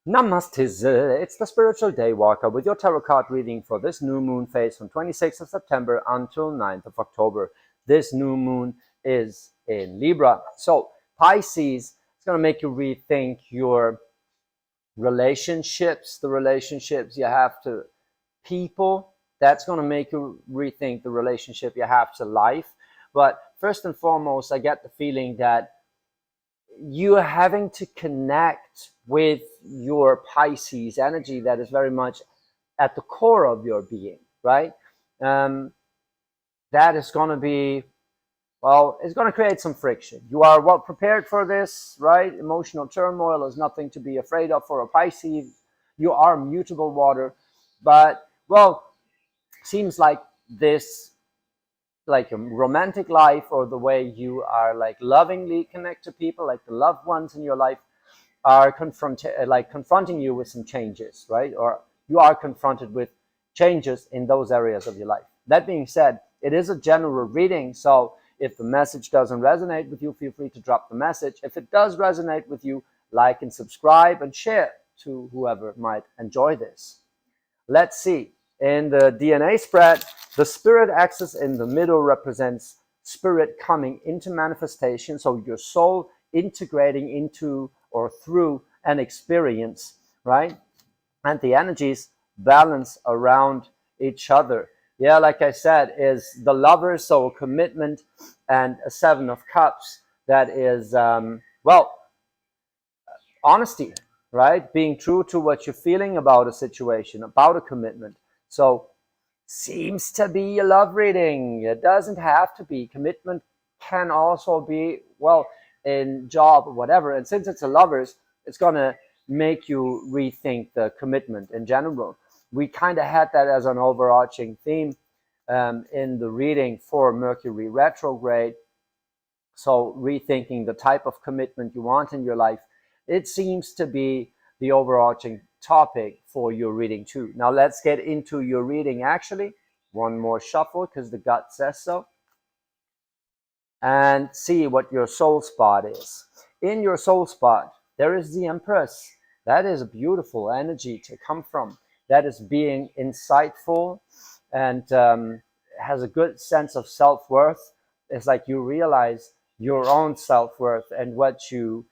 Namaste. It's the Spiritual Daywalker with your tarot card reading for this new moon phase from 26th of September until 9th of October. This new moon is in Libra. So Pisces, it's going to make you rethink your relationships, the relationships you have to people. That's going to make you rethink the relationship you have to life. But first and foremost, I get the feeling that you're having to connect with your Pisces energy that is very much at the core of your being, right? That is going to be, well, it's going to create some friction. You are well prepared for this, right? Emotional turmoil is nothing to be afraid of for a Pisces. You are mutable water, but, well, seems like this, like a romantic life, or the way you are like lovingly connect to people, like the loved ones in your life, are confronting you with some changes, right? Or you are confronted with changes in those areas of your life. That being said, it is a general reading, so if the message doesn't resonate with you, feel free to drop the message. If it does resonate with you, like and subscribe and share to whoever might enjoy this. Let's see. In the DNA spread, the spirit axis in the middle represents spirit coming into manifestation, so your soul integrating into or through an experience, right? And the energies balance around each other. Yeah, like I said, is the lover, so commitment, and a 7 of cups. That is, well, honesty, right? Being true to what you're feeling about a situation, about a commitment. So seems to be a love reading. It doesn't have to be. Commitment can also be, well, in job or whatever. And since it's a lovers, it's going to make you rethink the commitment in general. We kind of had that as an overarching theme in the reading for Mercury retrograde. So rethinking the type of commitment you want in your life, it seems to be the overarching topic for your reading too. Now let's get into your reading actually. One more shuffle because the gut says so. And see what your soul spot is. In your soul spot, there is the Empress. That is a beautiful energy to come from. That is being insightful and has a good sense of self-worth. It's like you realize your own self-worth and what you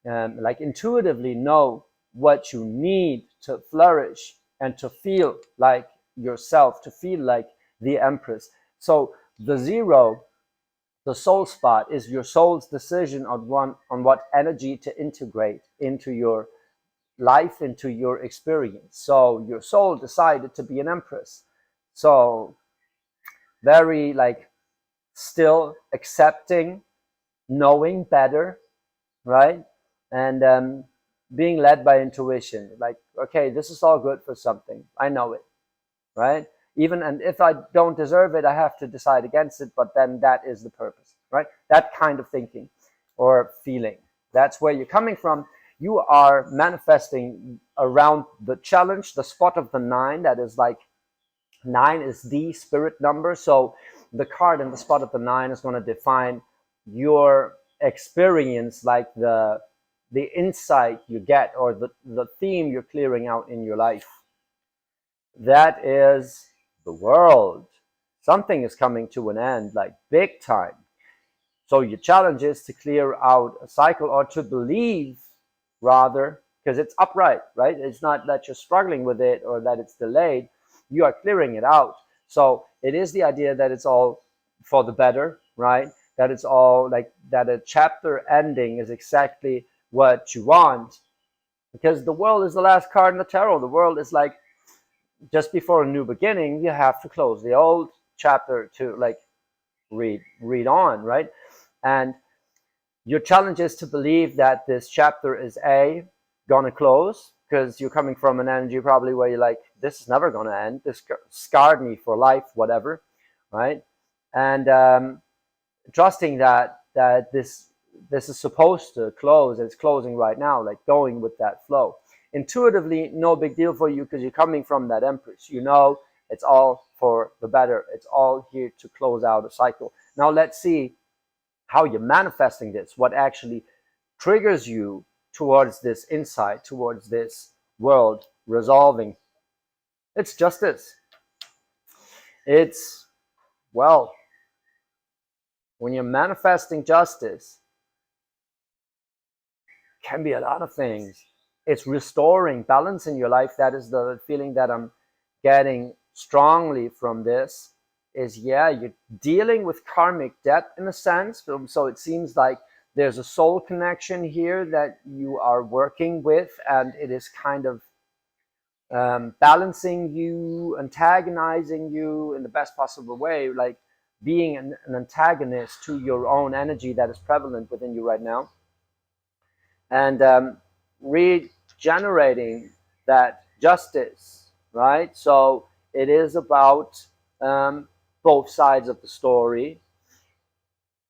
like intuitively know what you need to flourish and to feel like yourself, to feel like the Empress. So the 0, the soul spot, is your soul's decision on what energy to integrate into your life, into your experience. So your soul decided to be an Empress. So very like still accepting, knowing better, right? And being led by intuition, like, okay, this is all good for something, I know it, right? Even, and if I don't deserve it, I have to decide against it, but then that is the purpose, right? That kind of thinking or feeling, that's where you're coming from. You are manifesting around the challenge, the spot of the 9. That is like 9 is the spirit number, so the card in the spot of the 9 is going to define your experience, like the insight you get, or the theme you're clearing out in your life. That is the world. Something is coming to an end, like big time. So your challenge is to clear out a cycle, or to believe rather, because it's upright, right? It's not that you're struggling with it or that it's delayed. You are clearing it out. So it is the idea that it's all for the better, right? That it's all like that a chapter ending is exactly what you want, because the world is the last card in the tarot. The world is like just before a new beginning. You have to close the old chapter to like read on, right? And your challenge is to believe that this chapter is gonna close, because you're coming from an energy probably where you're like, this is never gonna end, this scarred me for life, whatever, right? And trusting that this is supposed to close, it's closing right now, like going with that flow. Intuitively, no big deal for you, because you're coming from that Empress. You know it's all for the better. It's all here to close out a cycle. Now let's see how you're manifesting this, what actually triggers you towards this insight, towards this world resolving. It's justice. It's, well, when you're manifesting justice, it can be a lot of things. It's restoring balance in your life. That is the feeling that I'm getting strongly from this. Is, yeah, you're dealing with karmic debt in a sense. So it seems like there's a soul connection here that you are working with, and it is kind of balancing you, antagonizing you in the best possible way, like being an antagonist to your own energy that is prevalent within you right now, and regenerating that justice, right? So it is about both sides of the story,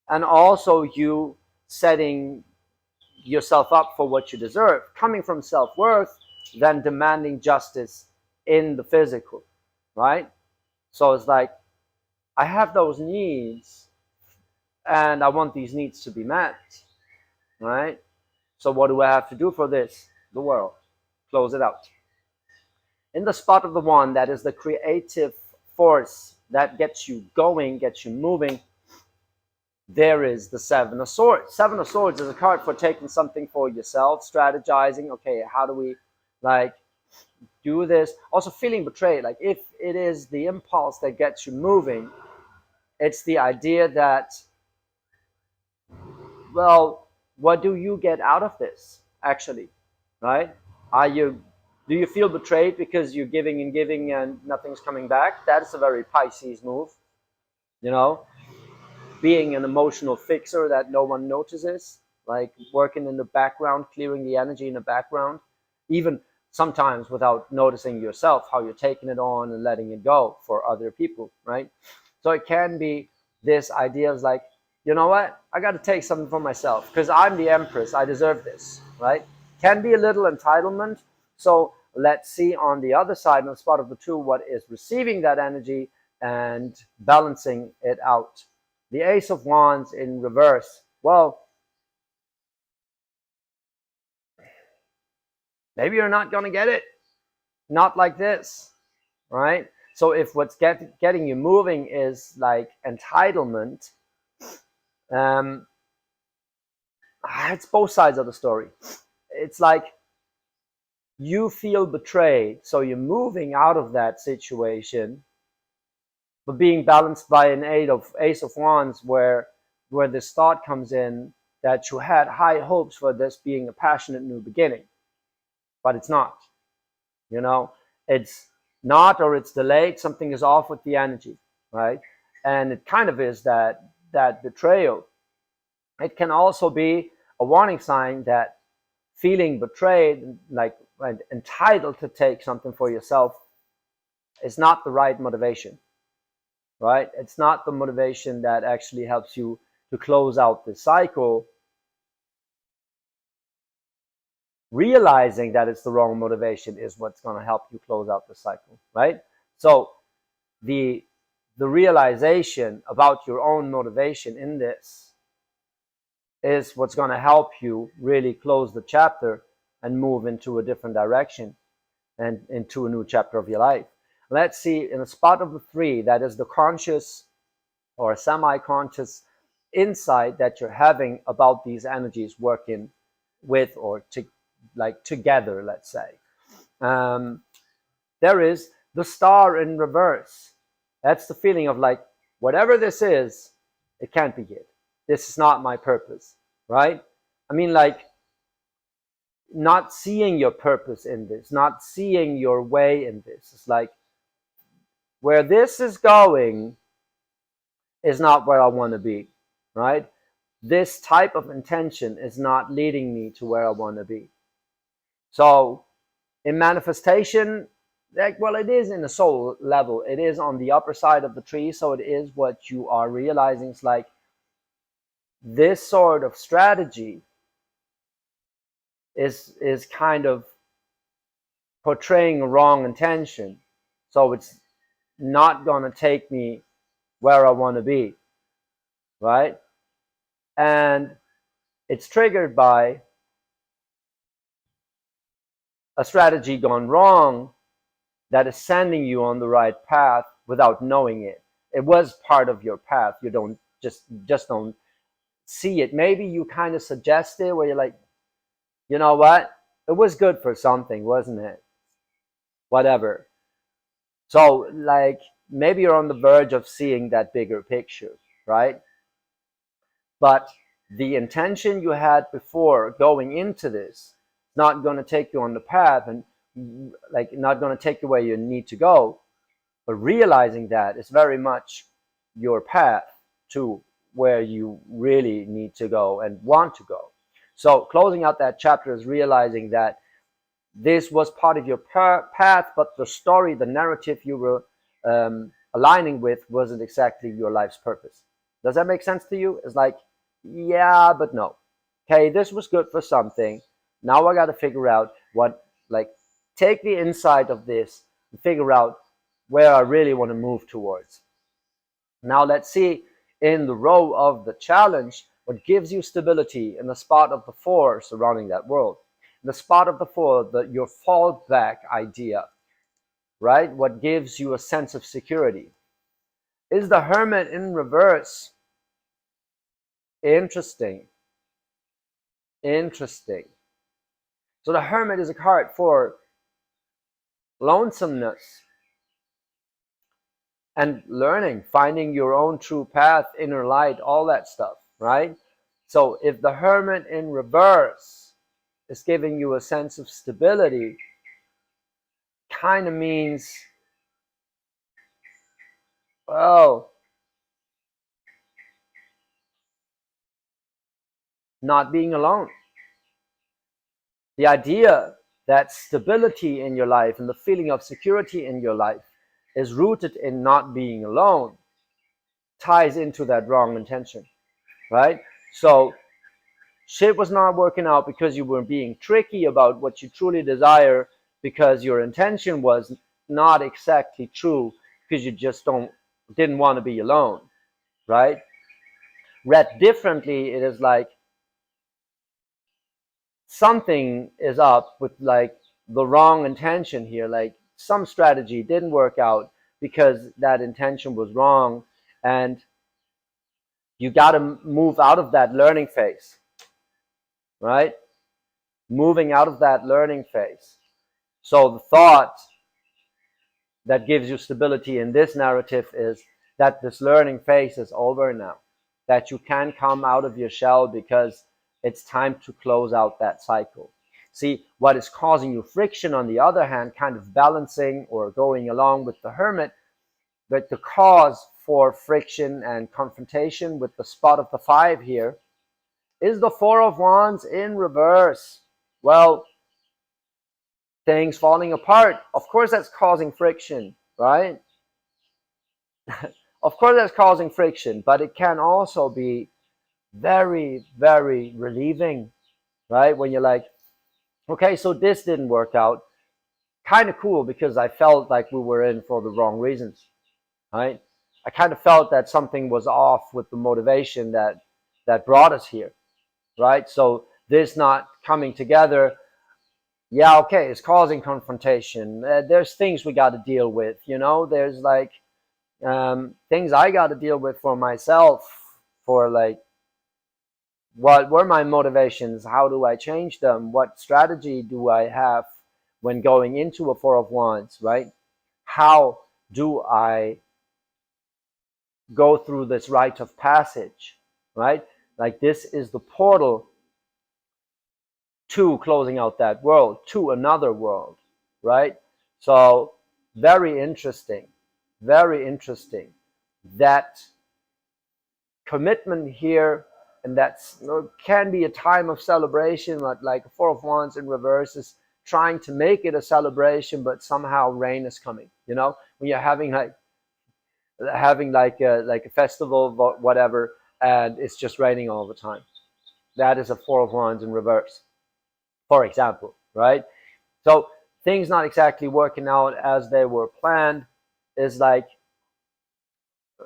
and also you setting yourself up for what you deserve, coming from self-worth, then demanding justice in the physical, right? So it's like, I have those needs and I want these needs to be met, right? So what do I have to do for this? The world. Close it out. In the spot of the one, that is the creative force that gets you going, gets you moving, there is the Seven of Swords. Seven of Swords is a card for taking something for yourself, strategizing, okay, how do we like do this? Also feeling betrayed, like if it is the impulse that gets you moving, it's the idea that, well, what do you get out of this actually, right? Do you feel betrayed because you're giving and giving and nothing's coming back? That's a very Pisces move, you know, being an emotional fixer that no one notices, like working in the background, clearing the energy in the background, even sometimes without noticing yourself how you're taking it on and letting it go for other people, right? So it can be this idea of like, you know what, I got to take something for myself because I'm the empress, I deserve this, right? Can be a little entitlement. So let's see on the other side, on the spot of the two, what is receiving that energy and balancing it out. The Ace of Wands in reverse. Well, maybe you're not going to get it. Not like this, right? So if what's getting you moving is like entitlement, it's both sides of the story. It's like you feel betrayed, so you're moving out of that situation, but being balanced by an Ace of Wands, where this thought comes in that you had high hopes for this being a passionate new beginning, but it's not. You know, it's not, or it's delayed. Something is off with the energy, right? And it kind of is that betrayal. It can also be a warning sign that feeling betrayed, like entitled to take something for yourself, is not the right motivation, right? It's not the motivation that actually helps you to close out the cycle. Realizing that it's the wrong motivation is what's going to help you close out the cycle, right? So the realization about your own motivation in this is what's going to help you really close the chapter and move into a different direction and into a new chapter of your life. Let's see, in the spot of the three, that is the conscious or semi-conscious insight that you're having about these energies working with or together, let's say. There is the star in reverse. That's the feeling of like, whatever this is, it can't be it. This is not my purpose, right? I mean, like, not seeing your purpose in this, not seeing your way in this. It's like, where this is going is not where I want to be, right? This type of intention is not leading me to where I want to be. So in manifestation, like, well, it is in the soul level. It is on the upper side of the tree. So it is what you are realizing. It's like this sort of strategy is kind of portraying a wrong intention. So it's not going to take me where I want to be, right? And it's triggered by a strategy gone wrong that is sending you on the right path without knowing it. It was part of your path. You don't just don't see it. Maybe you kind of suggest it where you're like, you know what? It was good for something, wasn't it? Whatever. So like maybe you're on the verge of seeing that bigger picture, right? But the intention you had before going into this is not going to take you on the path and like not going to take you where you need to go. But realizing that is very much your path to where you really need to go and want to go. So closing out that chapter is realizing that this was part of your path, but the story, the narrative you were aligning with wasn't exactly your life's purpose. Does that make sense to you? It's like, yeah, but no. Okay, this was good for something. Now I got to figure out what, like, take the insight of this and figure out where I really want to move towards. Now let's see in the row of the challenge what gives you stability in the spot of the 4 surrounding that world. The spot of the 4, your fallback idea, right? What gives you a sense of security. Is the Hermit in reverse? Interesting. Interesting. So the Hermit is a card for lonesomeness and learning, finding your own true path, inner light, all that stuff, right? So if the Hermit in reverse is giving you a sense of stability, kind of means, well, not being alone. The idea that stability in your life and the feeling of security in your life is rooted in not being alone ties into that wrong intention, right? So shit was not working out because you were being tricky about what you truly desire, because your intention was not exactly true, because you just didn't want to be alone, right? Read differently, it is like something is up with like the wrong intention here, like some strategy didn't work out because that intention was wrong, and you got to move out of that learning phase, right? Moving out of that learning phase. So the thought that gives you stability in this narrative is that this learning phase is over now, that you can come out of your shell because it's time to close out that cycle. See, what is causing you friction, on the other hand, kind of balancing or going along with the Hermit, but the cause for friction and confrontation with the spot of the 5 here is the 4 of Wands in reverse. Well, things falling apart. Of course, that's causing friction, right? Of course, that's causing friction, but it can also be very, very relieving, right? When you're like, okay, so this didn't work out. Kind of cool, because I felt like we were in for the wrong reasons, right? I kind of felt that something was off with the motivation that brought us here, right? So this not coming together, yeah, okay, it's causing confrontation. There's things we got to deal with, there's like things I got to deal with for myself, for like, what were my motivations? How do I change them? What strategy do I have when going into a 4 of Wands, right? How do I go through this rite of passage, right? Like this is the portal to closing out that world, to another world, right? So very interesting, very interesting. That commitment here, and that's can be a time of celebration, but like a 4 of Wands in reverse is trying to make it a celebration, but somehow rain is coming. When you're having like a festival, whatever, and it's just raining all the time. That is a 4 of Wands in reverse, for example, right? So things not exactly working out as they were planned is like,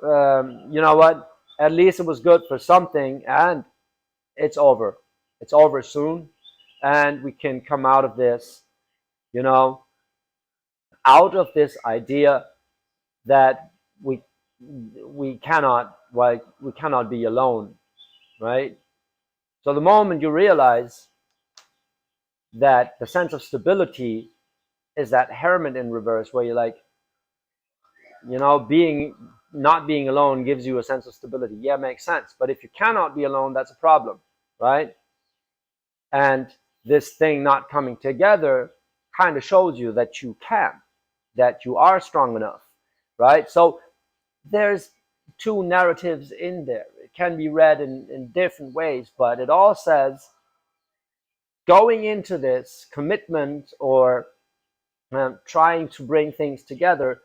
you know what? At least it was good for something, and it's over. It's over soon, and we can come out of this you know, out of this idea that we cannot, like, we cannot be alone, right? So the moment you realize that the sense of stability is that hermit in reverse, where you're like, you know, not being alone gives you a sense of stability. Yeah, makes sense. But if you cannot be alone, that's a problem, right? And this thing not coming together kind of shows you that you can, that you are strong enough, right? So there's two narratives in there. It can be read in different ways, but it all says going into this commitment or trying to bring things together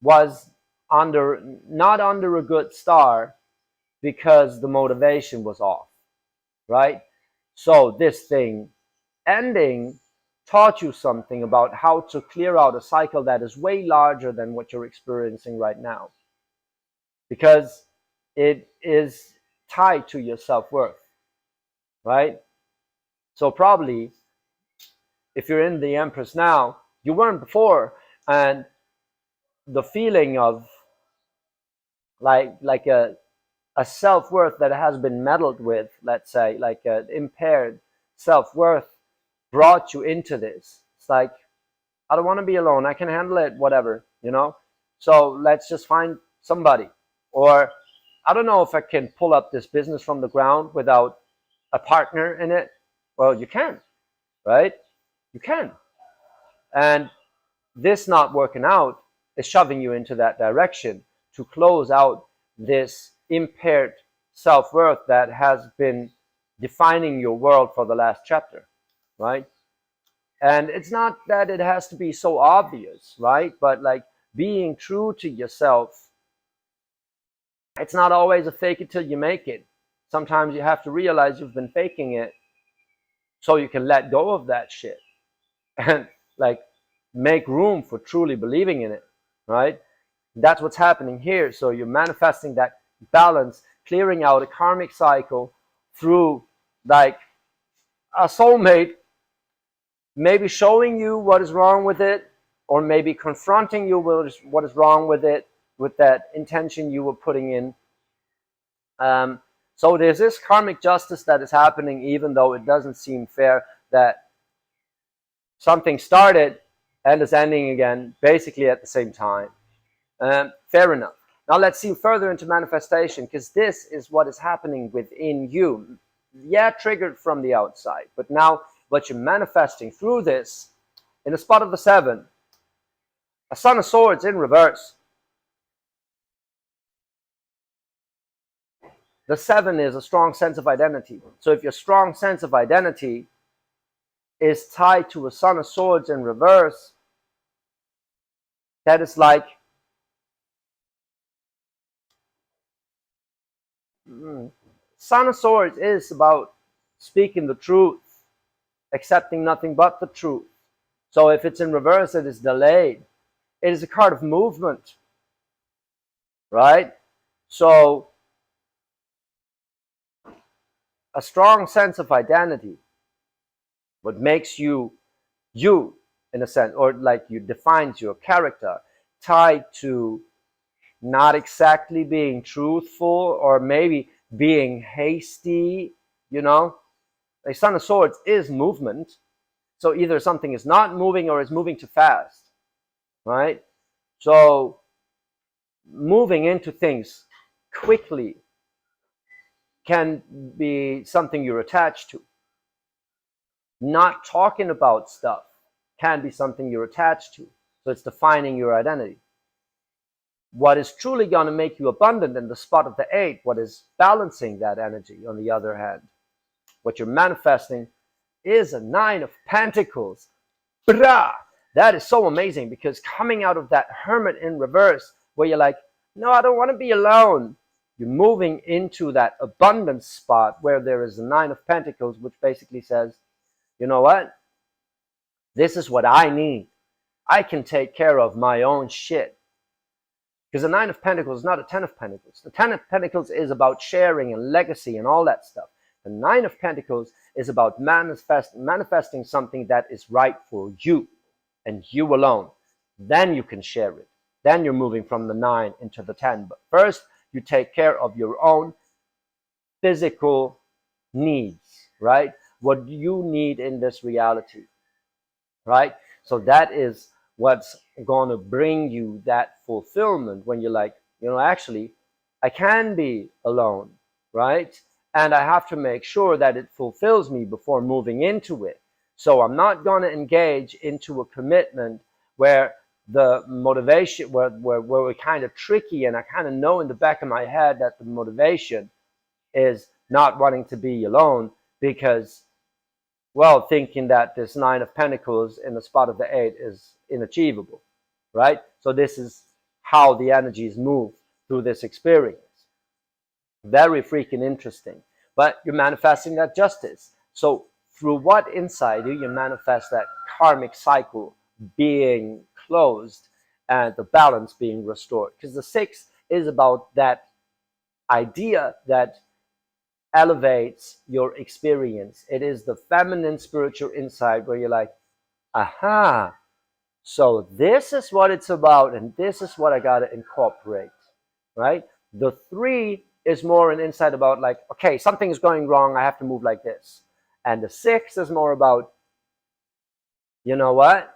was not under a good star because the motivation was off, right? So this thing ending taught you something about how to clear out a cycle that is way larger than what you're experiencing right now, because it is tied to your self-worth, right? So probably if you're in the Empress now, you weren't before, and the feeling of like a self-worth that has been meddled with, let's say, like an impaired self-worth, brought you into this. It's like, I don't want to be alone, I can handle it, whatever, you know. So let's just find somebody. Or I don't know if I can pull up this business from the ground without a partner in it. Well, you can, right? You can. And this not working out is shoving you into that direction to close out this impaired self-worth that has been defining your world for the last chapter, right? And it's not that it has to be so obvious, right? But like being true to yourself, it's not always a fake it till you make it. Sometimes you have to realize you've been faking it so you can let go of that shit and like make room for truly believing in it, right? That's what's happening here. So you're manifesting that balance, clearing out a karmic cycle through like a soulmate, maybe showing you what is wrong with it, or maybe confronting you with what is wrong with it, with that intention you were putting in. So there's this karmic justice that is happening, even though it doesn't seem fair, that something started and is ending again basically at the same time. Fair enough. Now let's see further into manifestation, because this is what is happening within you. Yeah, triggered from the outside, but now what you're manifesting through this, in the spot of the 7, a Son of Swords in reverse. The 7 is a strong sense of identity. So if your strong sense of identity is tied to a Son of Swords in reverse, that is like Son of Swords is about speaking the truth, accepting nothing but the truth. So if it's in reverse, it is delayed. It is a card of movement, right? So a strong sense of identity, what makes you you in a sense, or like you defines your character, tied to not exactly being truthful or maybe being hasty, you know. A Son of Swords is movement. So either something is not moving or is moving too fast, right? So moving into things quickly can be something you're attached to. Not talking about stuff can be something you're attached to. So it's defining your identity. What is truly going to make you abundant in the spot of the 8, what is balancing that energy, on the other hand, what you're manifesting is a 9 of Pentacles. Brah! That is so amazing, because coming out of that Hermit in reverse, where you're like, no, I don't want to be alone. You're moving into that abundance spot where there is a 9 of Pentacles, which basically says, you know what? This is what I need. I can take care of my own shit. Because the 9 of Pentacles is not a 10 of Pentacles. The 10 of Pentacles is about sharing and legacy and all that stuff. The 9 of Pentacles is about manifesting something that is right for you. and you alone, then you can share it. Then you're moving from the 9 into the 10. But first, you take care of your own physical needs, right? What you need in this reality, right? So that is what's going to bring you that fulfillment when you're like, actually, I can be alone, right? And I have to make sure that it fulfills me before moving into it. So I'm not going to engage into a commitment where the motivation, where we're kind of tricky, and I kind of know in the back of my head that the motivation is not wanting to be alone because, well, thinking that this 9 of Pentacles in the spot of the 8 is inachievable, right? So this is how the energies move through this experience. Very freaking interesting. But you're manifesting that justice. So through what inside you manifest that karmic cycle being closed and the balance being restored. Because the 6 is about that idea that elevates your experience. It is the feminine spiritual insight where you're like, aha, so this is what it's about, and this is what I gotta incorporate, right? The 3 is more an insight about like, okay, something is going wrong, I have to move like this. And the 6 is more about, you know what?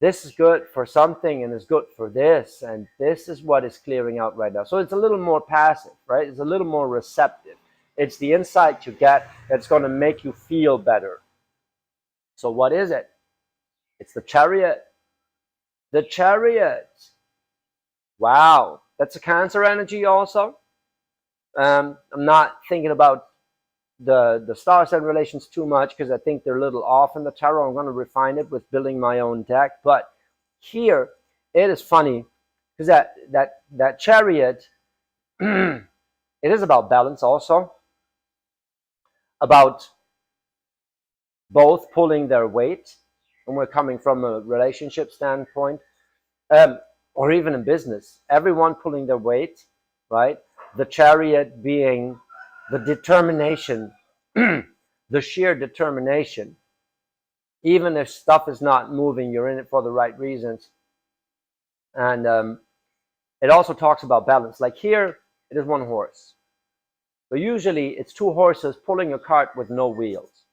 This is good for something and is good for this, and this is what is clearing out right now. So it's a little more passive, right? It's a little more receptive. It's the insight you get that's going to make you feel better. So what is it? It's the Chariot. The Chariot. Wow. That's a Cancer energy also. I'm not thinking about the star sign relations too much because I think they're a little off in the tarot. I'm going to refine it with building my own deck. But here, it is funny because that Chariot, it is about balance also. About both pulling their weight, and we're coming from a relationship standpoint, or even in business, everyone pulling their weight, right? The Chariot being the determination, the sheer determination. Even if stuff is not moving, you're in it for the right reasons. And it also talks about balance. Like here, it is 1 horse. But usually it's 2 horses pulling a cart with no wheels.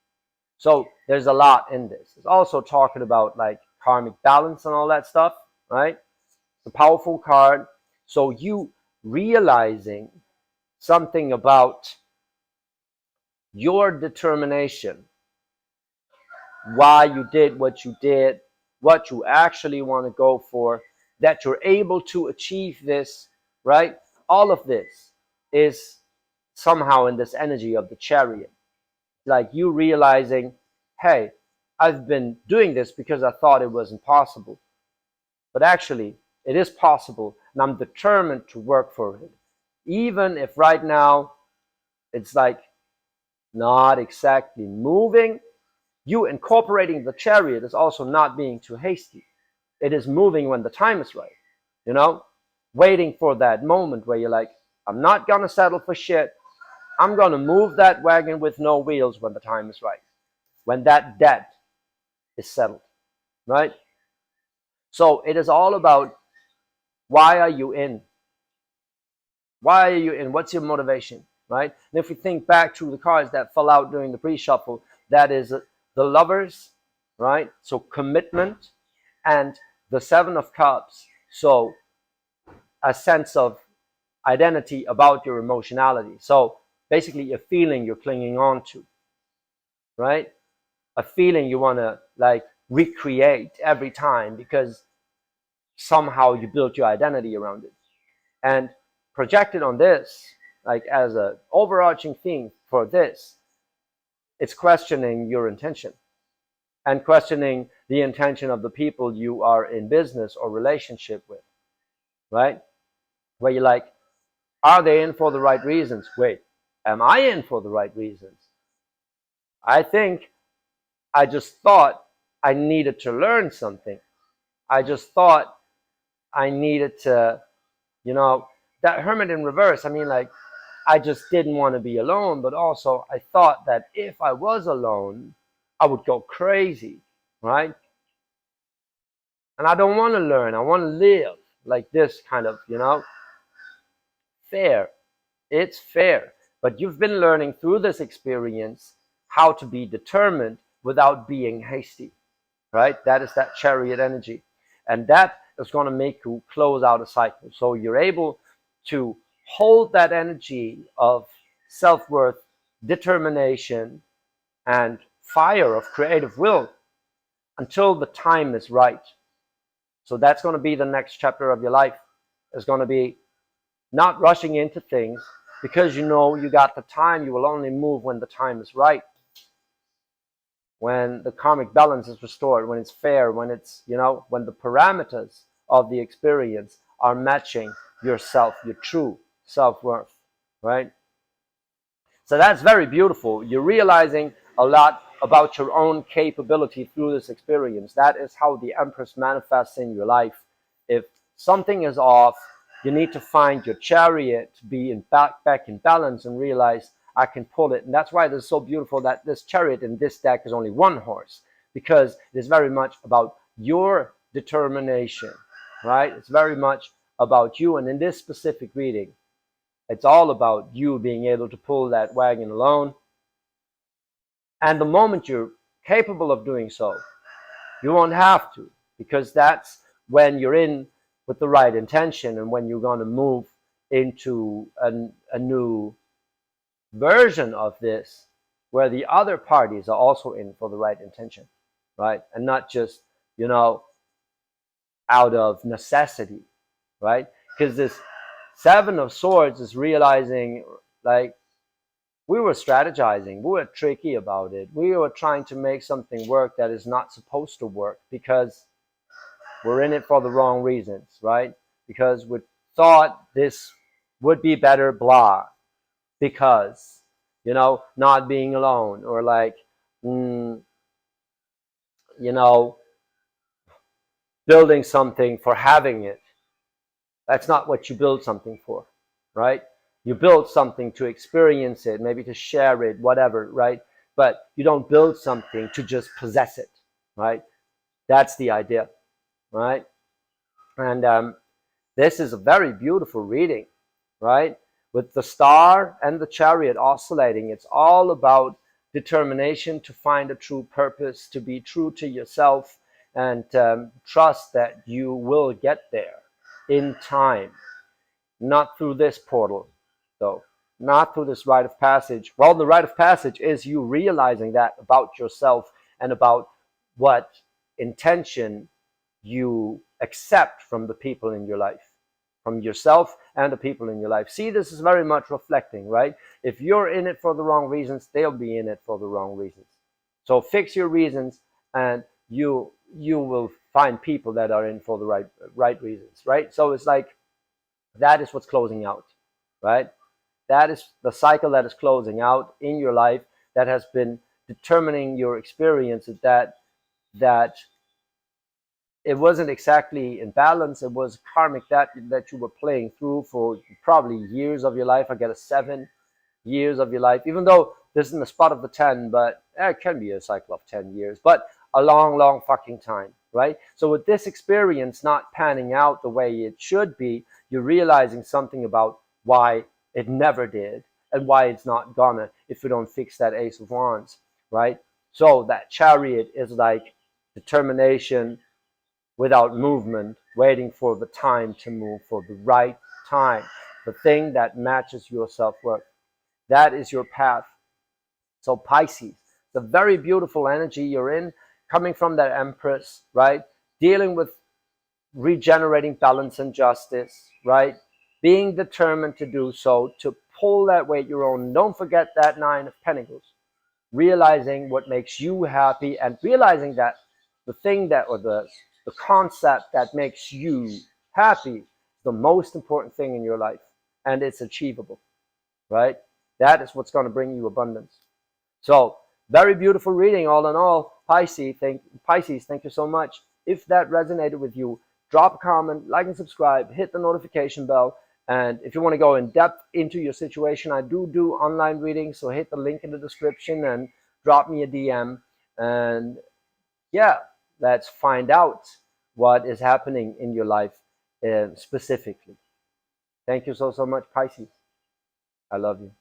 So there's a lot in this. It's also talking about like karmic balance and all that stuff, right? It's a powerful card. So you realizing something about your determination, why you did what you did, what you actually want to go for, that you're able to achieve this, right? All of this is somehow in this energy of the Chariot. Like you realizing, hey, I've been doing this because I thought it was impossible. But actually, it is possible, and I'm determined to work for it. Even if right now it's like not exactly moving, you incorporating the Chariot is also not being too hasty. It is moving when the time is right, waiting for that moment where you're like, I'm not going to settle for shit. I'm going to move that wagon with no wheels when the time is right, when that debt is settled, right? So it is all about, why are you in? Why are you in? What's your motivation, right? And if we think back to the cards that fell out during the pre-shuffle, that is the Lovers, right? So commitment, and the 7 of Cups. So a sense of identity about your emotionality. So basically a feeling you're clinging on to, right? A feeling you want to like recreate every time because somehow you built your identity around it. And projected on this, like as an overarching theme for this, it's questioning your intention and questioning the intention of the people you are in business or relationship with, right? Where you're like, are they in for the right reasons? Wait, am I in for the right reasons? I think I just thought I needed to learn something. I just thought I needed to, that Hermit in reverse. I mean, like, I just didn't want to be alone, but also I thought that if I was alone, I would go crazy, right? And I don't want to learn. I want to live like this kind of, fair. It's fair. But you've been learning through this experience how to be determined without being hasty, right? That is that chariot energy. And that is going to make you close out a cycle. So you're able to hold that energy of self-worth, determination, and fire of creative will until the time is right. So that's going to be the next chapter of your life. It's going to be not rushing into things because you know you got the time. You will only move when the time is right, when the karmic balance is restored, when it's fair, when it's, when the parameters of the experience are matching yourself, your true self-worth, right? So that's very beautiful. You're realizing a lot about your own capability through this experience. That is how the Empress manifests in your life. If something is off, you need to find your chariot to be back in balance and realize I can pull it. And that's why it's so beautiful that this chariot in this deck is only one horse, because it is very much about your determination, right? It's very much about you. And in this specific reading, it's all about you being able to pull that wagon alone. And the moment you're capable of doing so, you won't have to, because that's when you're in with the right intention and when you're going to move into a new version of this where the other parties are also in for the right intention, right? And not just, out of necessity, right? Because this Seven of Swords is realizing, like, we were strategizing, we were tricky about it, we were trying to make something work that is not supposed to work because we're in it for the wrong reasons, right? Because we thought this would be better, blah, because, not being alone, or like, building something for having it. That's not what you build something for, right? You build something to experience it, maybe to share it, whatever, right? But you don't build something to just possess it, right? That's the idea, right? And this is a very beautiful reading, right? With the star and the chariot oscillating, it's all about determination to find a true purpose, to be true to yourself, and trust that you will get there in time. Not through this portal, though. Not through this rite of passage. Well, the rite of passage is you realizing that about yourself and about what intention you accept from the people in your life, from yourself and the people in your life. See, this is very much reflecting, right? If you're in it for the wrong reasons, they'll be in it for the wrong reasons. So fix your reasons, and you will find people that are in for the right reasons, right? So it's like, that is what's closing out, right? That is the cycle that is closing out in your life, that has been determining your experience, that it wasn't exactly in balance. It was karmic that you were playing through for probably years of your life. I get a 7 years of your life, even though this isn't a spot of the 10, but it can be a cycle of 10 years, but a long fucking time, right? So with this experience not panning out the way it should be, you're realizing something about why it never did and why it's not gonna if we don't fix that Ace of Wands, right? So that chariot is like determination without movement, waiting for the time to move, for the right time, the thing that matches your self-worth. That is your path. So Pisces, the very beautiful energy you're in, coming from that Empress, right? Dealing with regenerating balance and justice, right? Being determined to do so, to pull that weight your own. Don't forget that Nine of Pentacles. Realizing what makes you happy, and realizing that the thing that, or the concept that makes you happy is the most important thing in your life, and it's achievable, right? That is what's going to bring you abundance. So very beautiful reading all in all. Pisces, thank you so much. If that resonated with you, drop a comment, like and subscribe, hit the notification bell. And if you want to go in depth into your situation, I do online readings, so hit the link in the description and drop me a DM. And yeah, let's find out what is happening in your life specifically. Thank you so much, Pisces. I love you.